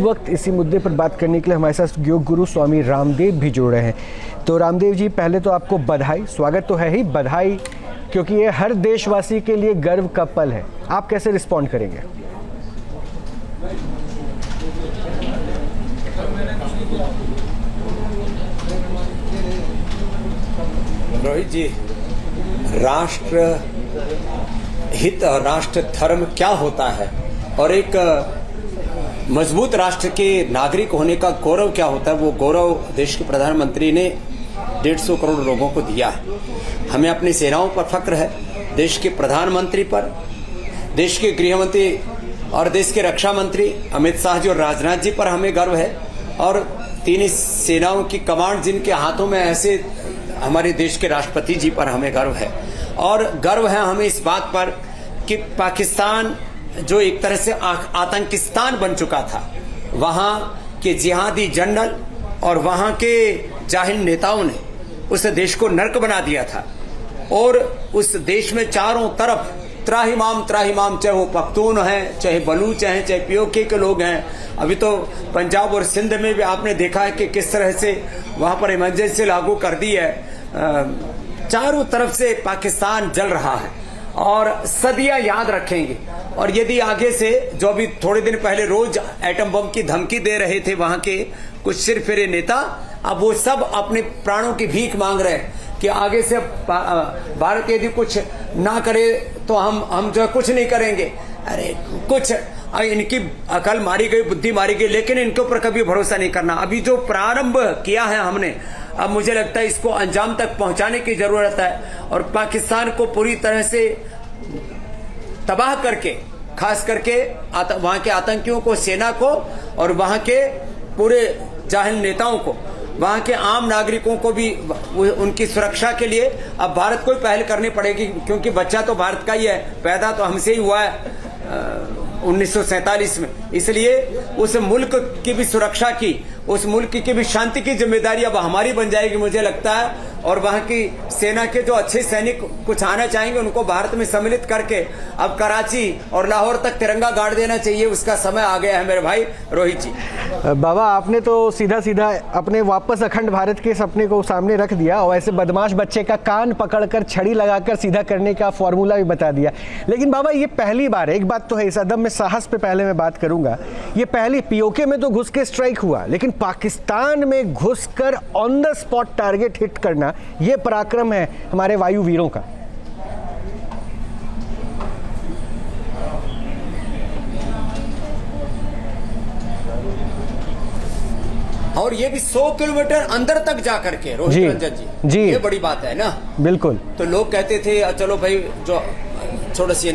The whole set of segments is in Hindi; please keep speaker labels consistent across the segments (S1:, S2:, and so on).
S1: वक्त इसी मुद्दे पर बात करने के लिए हमारे साथ योग गुरु स्वामी रामदेव भी जुड़ रहे हैं। तो रामदेव जी, पहले तो आपको बधाई, स्वागत तो है ही, बधाई, क्योंकि ये हर देशवासी के लिए गर्व का पल है। आप कैसे रिस्पॉन्ड करेंगे?
S2: रोहित जी, राष्ट्र हित और राष्ट्र धर्म क्या होता है और एक मजबूत राष्ट्र के नागरिक होने का गौरव क्या होता है, वो गौरव देश के प्रधानमंत्री ने 150 करोड़ लोगों को दिया है। हमें अपनी सेनाओं पर फक्र है, देश के प्रधानमंत्री पर, देश के गृह मंत्री और देश के रक्षा मंत्री अमित शाह जी और राजनाथ जी पर हमें गर्व है, और तीन सेनाओं की कमांड जिनके हाथों में, ऐसे हमारे देश के राष्ट्रपति जी पर हमें गर्व है। और गर्व है हमें इस बात पर कि पाकिस्तान जो एक तरह से आतंकिस्तान बन चुका था, वहां के जिहादी जनरल और वहां के जाहिल नेताओं ने उस देश को नर्क बना दिया था। और उस देश में चारों तरफ त्राहिमाम, चाहे वो पख्तून हैं, चाहे बलूच हैं, चाहे पीओके के लोग हैं। अभी तो पंजाब और सिंध में भी आपने देखा है कि किस तरह से वहां पर इमरजेंसी लागू कर दी है। चारों तरफ से पाकिस्तान जल रहा है और सदियां याद रखेंगे। और यदि आगे से, जो अभी थोड़े दिन पहले रोज एटम बम की धमकी दे रहे थे वहां के कुछ सिरफिरे नेता, अब वो सब अपने प्राणों की भीख मांग रहे हैं कि आगे से भारत यदि कुछ ना करे तो हम जो है कुछ नहीं करेंगे। अरे कुछ इनकी अकल मारी गई, बुद्धि मारी गई, लेकिन इनके ऊपर कभी भरोसा नहीं करना। अभी जो प्रारंभ किया है हमने, अब मुझे लगता है इसको अंजाम तक पहुंचाने की जरूरत है और पाकिस्तान को पूरी तरह से तबाह करके, खास करके वहां के आतंकियों को, सेना को और वहां के पूरे जाहिल नेताओं को, वहां के आम नागरिकों को भी उनकी सुरक्षा के लिए अब भारत को ही पहल करनी पड़ेगी, क्योंकि बच्चा तो भारत का ही है, पैदा तो हमसे ही हुआ है 1947 में। इसलिए उस मुल्क की भी सुरक्षा की, उस मुल्क की भी शांति की जिम्मेदारी अब हमारी बन जाएगी, मुझे लगता है। और वहां की सेना के जो अच्छे सैनिक कुछ आना चाहेंगे, उनको भारत में सम्मिलित करके अब कराची और लाहौर तक तिरंगा गाड़ देना चाहिए। उसका समय आ गया है मेरे भाई रोहित जी।
S1: बाबा, आपने तो सीधा सीधा अपने वापस अखंड भारत के सपने को सामने रख दिया और ऐसे बदमाश बच्चे का कान पकड़कर छड़ी लगाकर सीधा करने का फॉर्मूला भी बता दिया। लेकिन बाबा, ये पहली बार है, एक बात तो है, इस अदम में साहस पे पहले मैं बात करूंगा, ये पहली पीओके में तो घुस के स्ट्राइक हुआ, लेकिन पाकिस्तान में घुसकर on the spot target hit करना, ये पराक्रम है हमारे वायु वीरों का।
S2: और ये भी 100 किलोमीटर अंदर तक जा करके, रोहित रंजन जी, ये बड़ी बात है ना।
S1: बिल्कुल।
S2: तो लोग कहते थे चलो भाई, जो थोड़ा सी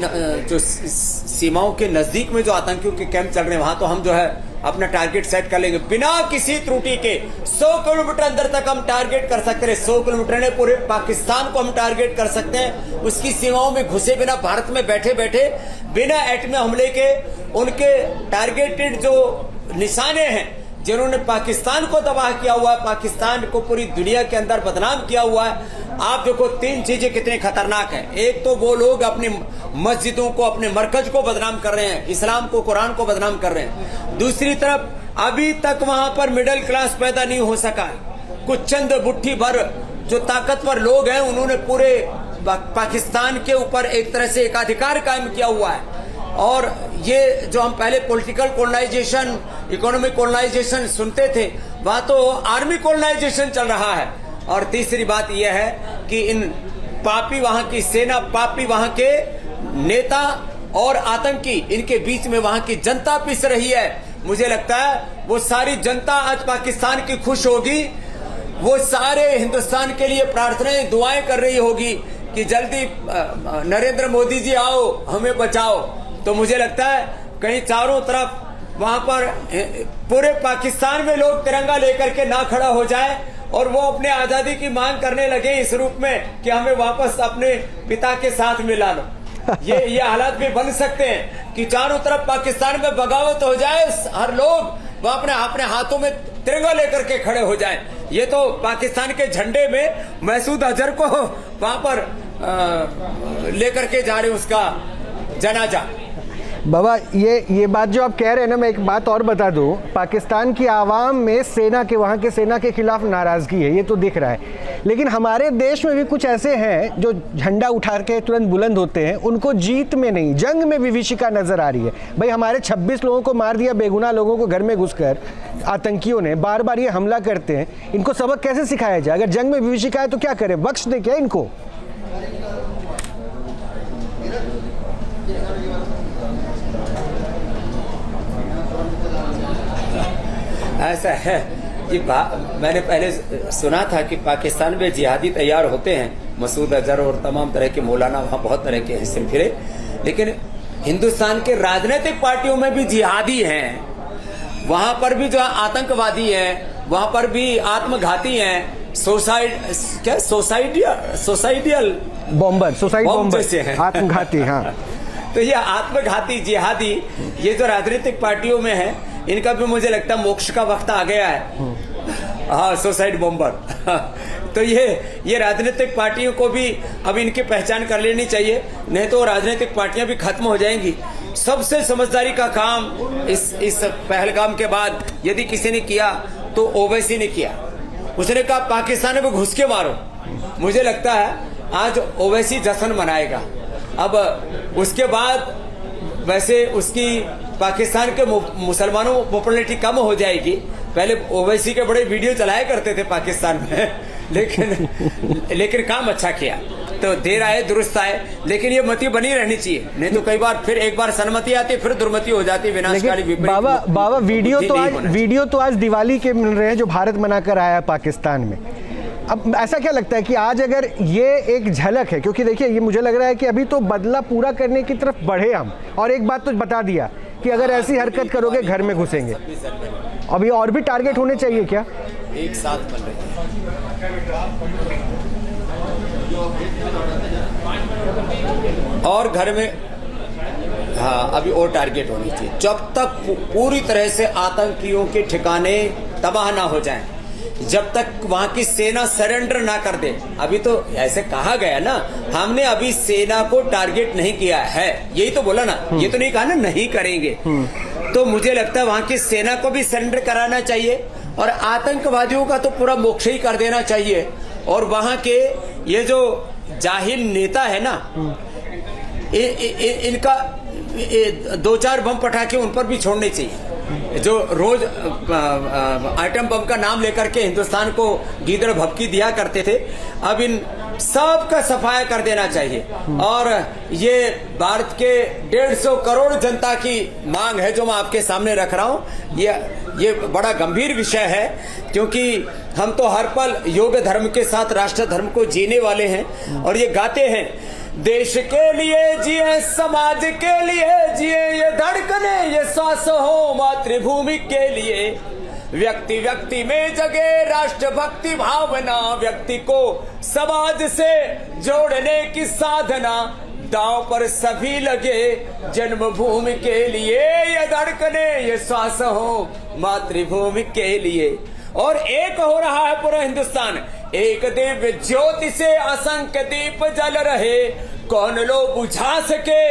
S2: जो सीमाओं के नजदीक में जो आतंकियों के कैंप चल रहे हैं, वहां तो हम जो है अपना टारगेट सेट कर लेंगे बिना किसी त्रुटि के। 100 किलोमीटर अंदर तक हम टारगेट कर सकते हैं। 100 किलोमीटर ने पूरे पाकिस्तान को हम टारगेट कर सकते हैं, उसकी सीमाओं में घुसे बिना, भारत में बैठे बैठे, बिना एटमी हमले के। उनके टारगेटेड जो निशाने हैं, जिन्होंने पाकिस्तान को तबाह किया हुआ है, पाकिस्तान को पूरी दुनिया के अंदर बदनाम किया हुआ है। आप देखो, तीन चीजें कितनी खतरनाक हैं। एक तो वो लोग अपनी मस्जिदों को, अपने मरकज को बदनाम कर रहे हैं, इस्लाम को, कुरान को बदनाम कर रहे हैं। दूसरी तरफ अभी तक वहां पर मिडिल क्लास पैदा नहीं हो सका है। कुछ चंद मुट्ठी भर जो ताकतवर लोग हैं, उन्होंने पूरे पाकिस्तान के ऊपर एक तरह से एकाधिकार कायम किया हुआ है। और ये जो हम पहले पॉलिटिकल कॉलोनाइजेशन, इकोनॉमिक कॉलोनाइजेशन सुनते थे, वहां तो आर्मी कॉलोनाइजेशन चल रहा है। और तीसरी बात यह है कि इन पापी वहां की सेना, पापी वहां के नेता और आतंकी, इनके बीच में वहां की जनता पिस रही है। मुझे लगता है वो सारी जनता आज पाकिस्तान की खुश होगी, वो सारे हिंदुस्तान के लिए प्रार्थनाएं, दुआएं कर रही होगी कि जल्दी नरेंद्र मोदी जी आओ, हमें बचाओ। तो मुझे लगता है कहीं चारों तरफ वहां पर पूरे पाकिस्तान में लोग तिरंगा लेकर के ना खड़ा हो जाए और वो अपने आजादी की मांग करने लगे इस रूप में कि हमें वापस अपने पिता के साथ मिला लो। ये हालात भी बन सकते हैं कि चारों तरफ पाकिस्तान में बगावत हो जाए, हर लोग वो अपने हाथों में तिरंगा लेकर के खड़े हो जाए। ये तो पाकिस्तान के झंडे में मसूद अजहर को वहां पर लेकर के जा रहे उसका जनाजा।
S1: बाबा ये बात जो आप कह रहे हैं ना, मैं एक बात और बता दूं, पाकिस्तान की आवाम में सेना के, वहाँ के सेना के खिलाफ नाराज़गी है, ये तो दिख रहा है। लेकिन हमारे देश में भी कुछ ऐसे हैं जो झंडा उठा के तुरंत बुलंद होते हैं, उनको जीत में नहीं जंग में विभीषिका नज़र आ रही है। भाई हमारे 26 लोगों को मार दिया, बेगुनाह लोगों को घर में घुसकर आतंकियों ने, बार बार ये हमला करते हैं, इनको सबक कैसे सिखाया जाए? अगर जंग में विभीषिका है तो क्या करें, बख्श दे क्या इनको?
S2: ऐसा है कि मैंने पहले सुना था कि पाकिस्तान में जिहादी तैयार होते हैं, मसूद अजहर और तमाम तरह के मौलाना वहाँ बहुत तरह के हिस्से फिरे, लेकिन हिंदुस्तान के राजनीतिक पार्टियों में भी जिहादी हैं, वहाँ पर भी जो आतंकवादी हैं, वहाँ पर भी आत्मघाती हैं, सोसाइडियल
S1: बॉम्बर, सुसाइड बॉम्बर
S2: जैसे हैं,
S1: आत्मघाती। हाँ,
S2: तो ये आत्मघाती जिहादी ये जो राजनीतिक पार्टियों में है, इनका भी मुझे लगता है मोक्ष का वक्त आ गया है। हाँ, सुसाइड बॉम्बर। तो ये राजनीतिक पार्टियों को भी अब इनकी पहचान कर लेनी चाहिए, नहीं तो राजनीतिक पार्टियां भी खत्म हो जाएंगी। सबसे समझदारी का काम इस पहलगाम के बाद यदि किसी ने किया तो ओवैसी ने किया। उसने कहा पाकिस्तान में घुस के मारो। मुझे लगता है आज ओवैसी जश्न मनाएगा। अब उसके बाद वैसे उसकी पाकिस्तान के मुसलमानों में पॉपुलैरिटी कम हो जाएगी। पहले ओवैसी के बड़े वीडियो चलाया करते थे पाकिस्तान में, लेकिन काम अच्छा किया। तो देर आए दुरुस्त आए, लेकिन ये मति बनी रहनी चाहिए, नहीं तो कई बार फिर एक बार सन्मति आती है, फिर दुर्मति हो जाती है, विनाशकारी।
S1: बाबा वीडियो तो आज दिवाली के मिल रहे हैं जो भारत मनाकर आया पाकिस्तान में। अब ऐसा क्या लगता है कि आज अगर ये एक झलक है, क्योंकि देखिए ये मुझे लग रहा है कि अभी तो बदला पूरा करने की तरफ बढ़े हम, और एक बात तो बता दिया कि अगर ऐसी हरकत करोगे घर में घुसेंगे। अभी और भी टारगेट होने चाहिए क्या?
S2: एक साथ बन रहे और घर में, हाँ अभी और टारगेट होनी चाहिए। जब तक पूरी तरह से आतंकियों के ठिकाने तबाह ना हो जाएं, जब तक वहां की सेना सरेंडर ना कर दे। अभी तो ऐसे कहा गया ना, हमने अभी सेना को टारगेट नहीं किया है, यही तो बोला ना, ये तो नहीं कहा ना नहीं करेंगे। तो मुझे लगता है वहां की सेना को भी सरेंडर कराना चाहिए और आतंकवादियों का तो पूरा मोक्ष ही कर देना चाहिए। और वहां के ये जो जाहिल नेता है ना, इनका 2-4 बम पटाखे उन पर भी छोड़ने चाहिए, जो रोज आइटम बम का नाम लेकर के हिंदुस्तान को गीदड़ भभकी दिया करते थे। अब इन सब का सफाया कर देना चाहिए। और ये भारत के 150 करोड़ जनता की मांग है जो मैं आपके सामने रख रहा हूं। ये बड़ा गंभीर विषय है, क्योंकि हम तो हर पल योग धर्म के साथ राष्ट्र धर्म को जीने वाले हैं। और ये गाते हैं, देश के लिए जिए, समाज के लिए जिए, ये धड़कने ये सांस हो मातृभूमि के लिए। व्यक्ति व्यक्ति में जगे राष्ट्र भक्ति भावना, व्यक्ति को समाज से जोड़ने की साधना। दांव पर सभी लगे जन्मभूमि के लिए, ये धड़कने ये श्वास हो मातृभूमि के लिए। और एक हो रहा है पूरा हिंदुस्तान, एक दिव्य ज्योति से असंख्य दीप जल रहे। कौन लो बुझा सके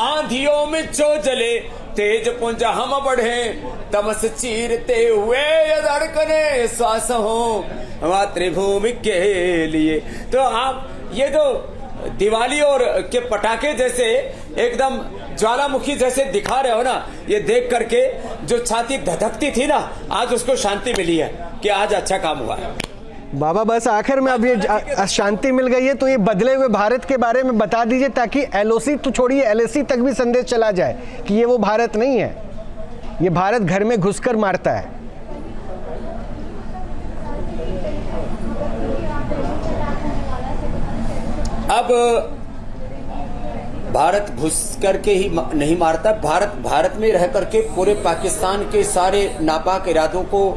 S2: आंधियों में जो जले, तेज पुंज हम बढ़े तमस चीरते हुए, ये धड़कने श्वास हो मातृभूमि के लिए। तो आप ये जो दिवाली और के पटाखे जैसे एकदम ज्वालामुखी जैसे दिखा रहे हो ना, ये देख करके जो छाती धधकती थी ना, आज उसको शांति मिली है कि आज अच्छा काम हुआ है।
S1: बाबा बस आखिर में अब ये शांति मिल गई है, तो ये बदले हुए भारत के बारे में बता दीजिए, ताकि एलओसी तो छोड़िए एलएसी तक भी संदेश चला जाए कि ये वो भारत नहीं है, ये भारत घर में घुसकर मारता है।
S2: अब भारत घुस करके ही नहीं मारता, भारत में रह करके पूरे पाकिस्तान के सारे नापाक इरादों को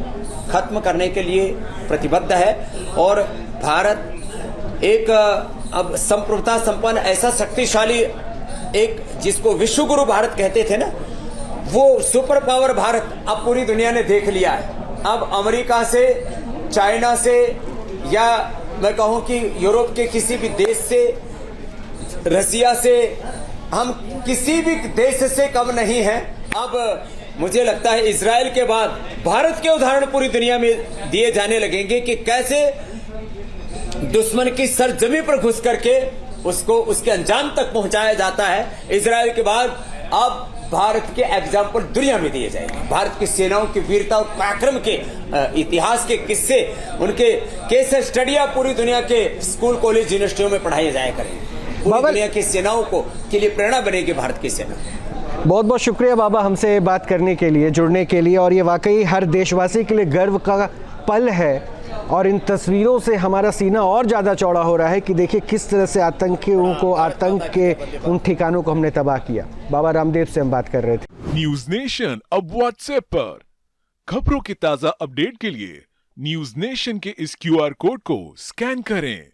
S2: खत्म करने के लिए प्रतिबद्ध है। और भारत एक अब संप्रभुता संपन्न ऐसा शक्तिशाली, एक जिसको विश्व गुरु भारत कहते थे ना, वो सुपर पावर भारत अब पूरी दुनिया ने देख लिया है। अब अमेरिका से, चाइना से, या मैं कहूं कि यूरोप के किसी भी देश से, रसिया से, हम किसी भी देश से कम नहीं हैं। अब मुझे लगता है इजराइल के बाद भारत के उदाहरण पूरी दुनिया में दिए जाने लगेंगे कि कैसे दुश्मन की सरजमी पर घुस करके उसको उसके अंजाम तक पहुंचाया जाता है। इजराइल के बाद अब भारत के एग्जाम्पल दुनिया में दिए जाएंगे। भारत की सेनाओं की वीरता और पराक्रम के इतिहास के किस्से, उनके केस स्टडियां पूरी दुनिया के स्कूल, कॉलेज, यूनिवर्सिटियों में पढ़ाए जाया करेंगे। पूरी दुनिया की सेनाओं को के लिए प्रेरणा बनेगी भारत की सेना।
S1: बहुत बहुत शुक्रिया बाबा हमसे बात करने के लिए, जुड़ने के लिए। और ये वाकई हर देशवासी के लिए गर्व का पल है और इन तस्वीरों से हमारा सीना और ज़्यादा चौड़ा हो रहा है कि देखिए किस तरह से आतंकियों को, आतंक के उन ठिकानों को हमने तबाह किया। बाबा रामदेव से हम बात कर रहे थे।
S3: न्यूज नेशन अब व्हाट्सएप पर खबरों की ताज़ा अपडेट के लिए न्यूज नेशन के इस QR कोड को स्कैन करें।